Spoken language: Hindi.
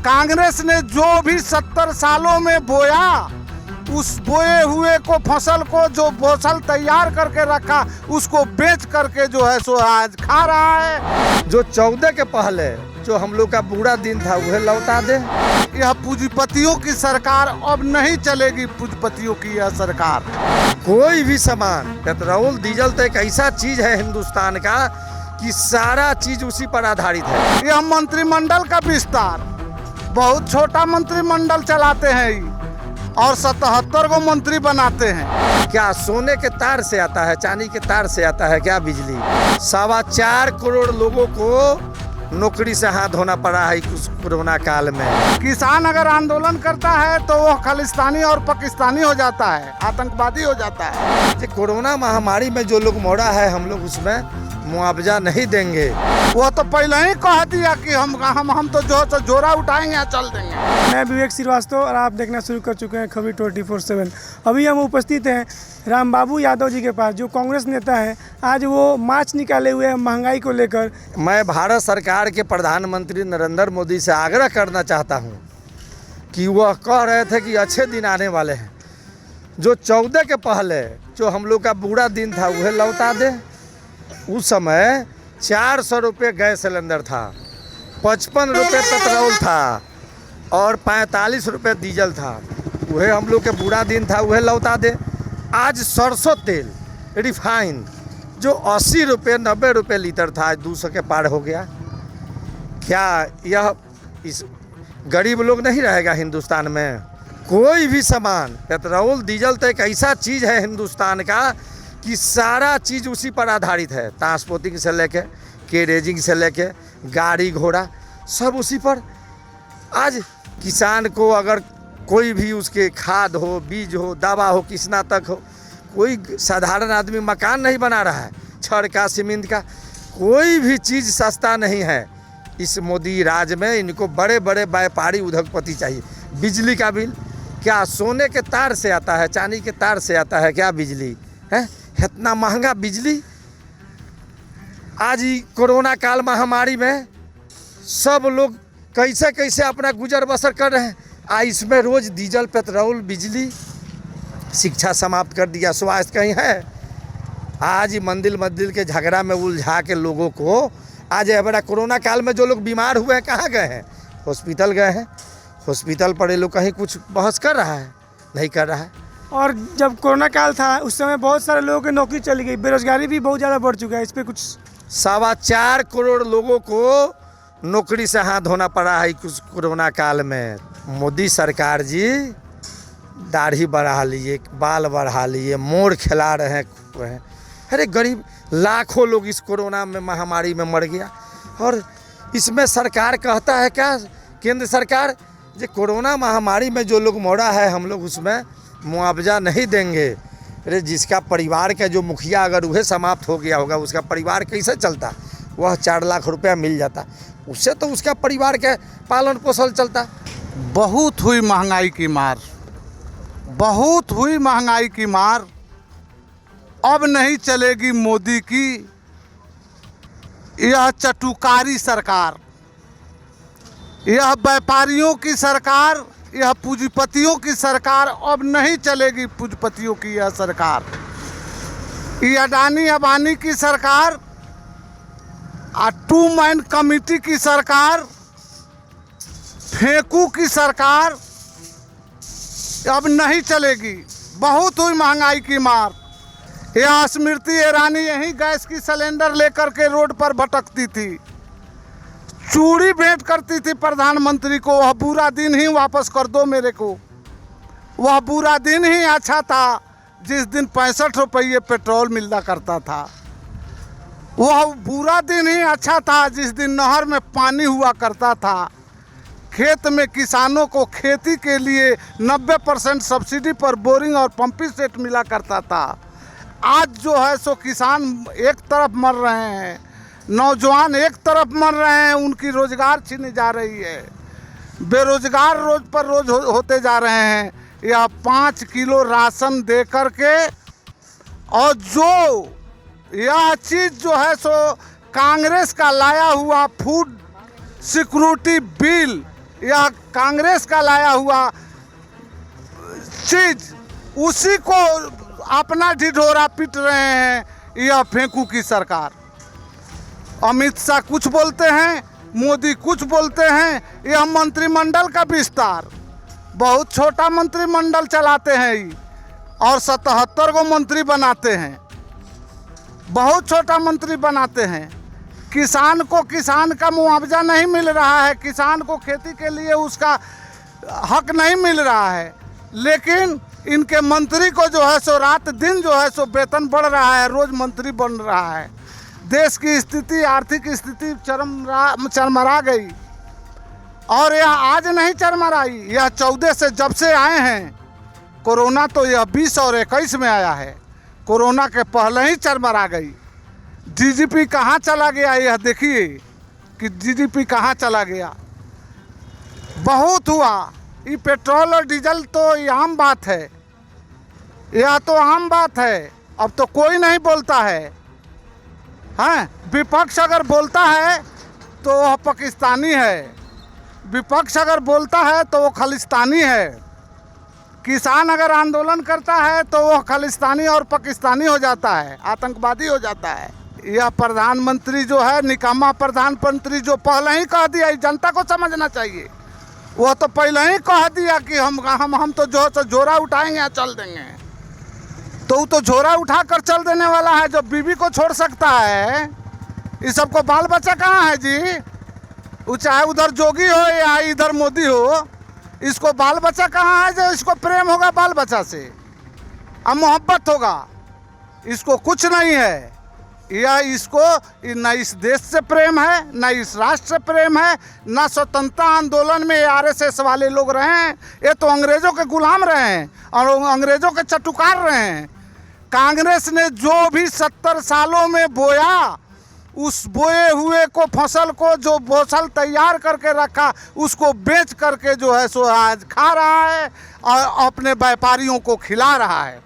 कांग्रेस ने जो भी 70 सालों में बोया, उस बोए हुए को फसल को जो फसल तैयार करके रखा उसको बेच करके जो है सो आज खा रहा है। जो 14 के पहले जो हम लोग का बुरा दिन था वह लौटा दे। यह पूंजीपतियों की सरकार अब नहीं चलेगी। पूंजीपतियों की यह सरकार कोई भी सामान, पेट्रोल डीजल तो एक ऐसा चीज है हिंदुस्तान का कि सारा चीज उसी पर आधारित है। यह मंत्रिमंडल का विस्तार, बहुत छोटा मंत्रिमंडल चलाते हैं और 77 को मंत्री बनाते हैं। क्या सोने के तार से आता है, चांदी के तार से आता है क्या बिजली? 4.25 करोड़ लोगों को नौकरी से हाथ धोना पड़ा है उस कोरोना काल में। किसान अगर आंदोलन करता है तो वह खालिस्तानी और पाकिस्तानी हो जाता है, आतंकवादी हो जाता है। कोरोना महामारी में जो लोग मोड़ा है हम लोग उसमें मुआवजा नहीं देंगे। वो तो पहले ही कह दिया कि हम तो जो जोरा उठाएंगे या चल देंगे। मैं विवेक श्रीवास्तव और आप देखना शुरू कर चुके हैं खबरी 24/7। अभी हम उपस्थित हैं रामबाबू यादव जी के पास, जो कांग्रेस नेता हैं। आज वो मार्च निकाले हुए हैं महंगाई को लेकर। मैं भारत सरकार के प्रधानमंत्री नरेंद्र मोदी से आग्रह करना चाहता हूं कि वह कह रहे थे कि अच्छे दिन आने वाले हैं। जो 14 के पहले जो हम लोग का बुरा दिन था वह लौटा दे। उस समय 400 रुपये गैस सिलेंडर था, 55 रुपये पेट्रोल था और 45 रुपये डीजल था। वह हम लोग के बुरा दिन था, वह लौटा दे। आज सरसों तेल रिफाइन जो 80 रुपये 90 रुपये लीटर था, आज 200 के पार हो गया। क्या यह इस गरीब लोग नहीं रहेगा हिंदुस्तान में? कोई भी सामान, पेट्रोल डीजल तो एक ऐसा चीज़ है हिंदुस्तान का कि सारा चीज़ उसी पर आधारित है। ट्रांसपोर्टिंग से लेके कैरेजिंग से लेके गाड़ी घोड़ा सब उसी पर। आज किसान को अगर कोई भी उसके खाद हो, बीज हो, दवा हो, किस्नातक हो, कोई साधारण आदमी मकान नहीं बना रहा है। छड़ का, सीमेंट का, कोई भी चीज़ सस्ता नहीं है इस मोदी राज में। इनको बड़े बड़े व्यापारी उद्योगपति चाहिए। बिजली का बिल क्या सोने के तार से आता है, चांदी के तार से आता है क्या बिजली है? इतना महंगा बिजली। आज ही कोरोना काल महामारी में सब लोग कैसे कैसे अपना गुजर बसर कर रहे हैं। इसमें रोज़ डीजल, पेट्रोल, बिजली, शिक्षा समाप्त कर दिया, स्वास्थ्य कहीं है। आज ही मंदिर के झगड़ा में उलझा के लोगों को आज बड़ा कोरोना काल में जो लोग बीमार हुए हैं कहाँ गए हैं? हॉस्पिटल गए हैं। हॉस्पिटल पर ये लोग कहीं कुछ बहस कर रहा है? नहीं कर रहा है। और जब कोरोना काल था उस समय बहुत सारे लोगों की नौकरी चली गई, बेरोजगारी भी बहुत ज़्यादा बढ़ चुका है। इस पर कुछ 4.25 करोड़ लोगों को नौकरी से हाथ धोना पड़ा है कुछ कोरोना काल में। मोदी सरकार जी दाढ़ी बढ़ा लिए, बाल बढ़ा लिए, मोर खिला रहे हैं। अरे गरीब लाखों लोग इस कोरोना में महामारी में मर गया। और इसमें सरकार कहता है क्या, केंद्र सरकार, जो कोरोना महामारी में जो लोग मोड़ा है हम लोग उसमें मुआवजा नहीं देंगे। अरे जिसका परिवार का जो मुखिया अगर वह समाप्त हो गया होगा उसका परिवार कैसे चलता? वह 4 लाख रुपया मिल जाता, उससे तो उसका परिवार का पालन पोषण चलता। बहुत हुई महंगाई की मार, बहुत हुई महंगाई की मार। अब नहीं चलेगी मोदी की यह चटुकारी सरकार, यह व्यापारियों की सरकार, यह पूंजीपतियों की सरकार। अब नहीं चलेगी पूंजीपतियों की यह सरकार। यह अडानी अंबानी की सरकार, 2 मैन कमेटी की सरकार, फेंकू की सरकार अब नहीं चलेगी। बहुत हुई महंगाई की मार। यह स्मृति ईरानी यही गैस की सिलेंडर लेकर के रोड पर भटकती थी, चूड़ी भेंट करती थी प्रधानमंत्री को। वह बुरा दिन ही वापस कर दो मेरे को। वह बुरा दिन ही अच्छा था जिस दिन 65 रुपये पेट्रोल मिलना करता था। वह बुरा दिन ही अच्छा था जिस दिन नहर में पानी हुआ करता था। खेत में किसानों को खेती के लिए 90% सब्सिडी पर बोरिंग और पंपिंग सेट मिला करता था। आज जो है सो किसान एक तरफ मर रहे हैं, नौजवान एक तरफ मर रहे हैं, उनकी रोजगार छीनी जा रही है, बेरोजगार रोज पर रोज होते जा रहे हैं। यह 5 किलो राशन दे कर के, और जो यह चीज़ जो है सो कांग्रेस का लाया हुआ फूड सिक्योरिटी बिल, यह कांग्रेस का लाया हुआ चीज, उसी को अपना ढिढोरा पीट रहे हैं यह फेंकू की सरकार। अमित शाह कुछ बोलते हैं, मोदी कुछ बोलते हैं। यह मंत्रिमंडल का विस्तार, बहुत छोटा मंत्रिमंडल चलाते हैं ये, और 77 को मंत्री बनाते हैं, बहुत छोटा मंत्री बनाते हैं। किसान को किसान का मुआवजा नहीं मिल रहा है, किसान को खेती के लिए उसका हक नहीं मिल रहा है, लेकिन इनके मंत्री को जो है सो रात दिन जो है सो वेतन बढ़ रहा है, रोज मंत्री बन रहा है। देश की स्थिति, आर्थिक स्थिति चरमरा गई। और यह आज नहीं चरमराई, यह 14 से जब से आए हैं। कोरोना तो यह 20 और 21 में आया है, कोरोना के पहले ही चरमरा गई। जीडीपी कहाँ चला गया, यह देखिए कि जीडीपी कहाँ चला गया। बहुत हुआ। ये पेट्रोल और डीजल तो ये आम बात है, यह तो आम बात है। अब तो कोई नहीं बोलता है। हाँ, विपक्ष अगर बोलता है तो वह पाकिस्तानी है, विपक्ष अगर बोलता है तो वो खालिस्तानी है। किसान अगर आंदोलन करता है तो वह खालिस्तानी और पाकिस्तानी हो जाता है, आतंकवादी हो जाता है। यह प्रधानमंत्री जो है निकम्मा प्रधानमंत्री, जो पहले ही कह दिया, जनता को समझना चाहिए। वह तो पहले ही कह दिया कि हम तो जो है झोरा उठाएंगे, चल देंगे। तो वो तो झोरा उठा कर चल देने वाला है। जो बीवी को छोड़ सकता है, इस सबको बाल बच्चा कहाँ है जी? वो चाहे उधर जोगी हो या इधर मोदी हो, इसको बाल बच्चा कहाँ है जो इसको प्रेम होगा बाल बच्चा से, अब मोहब्बत होगा? इसको कुछ नहीं है। या इसको न इस देश से प्रेम है, न इस राष्ट्र से प्रेम है, न स्वतंत्रता आंदोलन में आरएसएस वाले लोग रहे हैं। ये तो अंग्रेज़ों के गुलाम रहे हैं और अंग्रेज़ों के चटुकार रहे हैं। कांग्रेस ने जो भी 70 सालों में बोया, उस बोए हुए को फसल को जो फसल तैयार करके रखा, उसको बेच करके जो है सो आज खा रहा है और अपने व्यापारियों को खिला रहा है।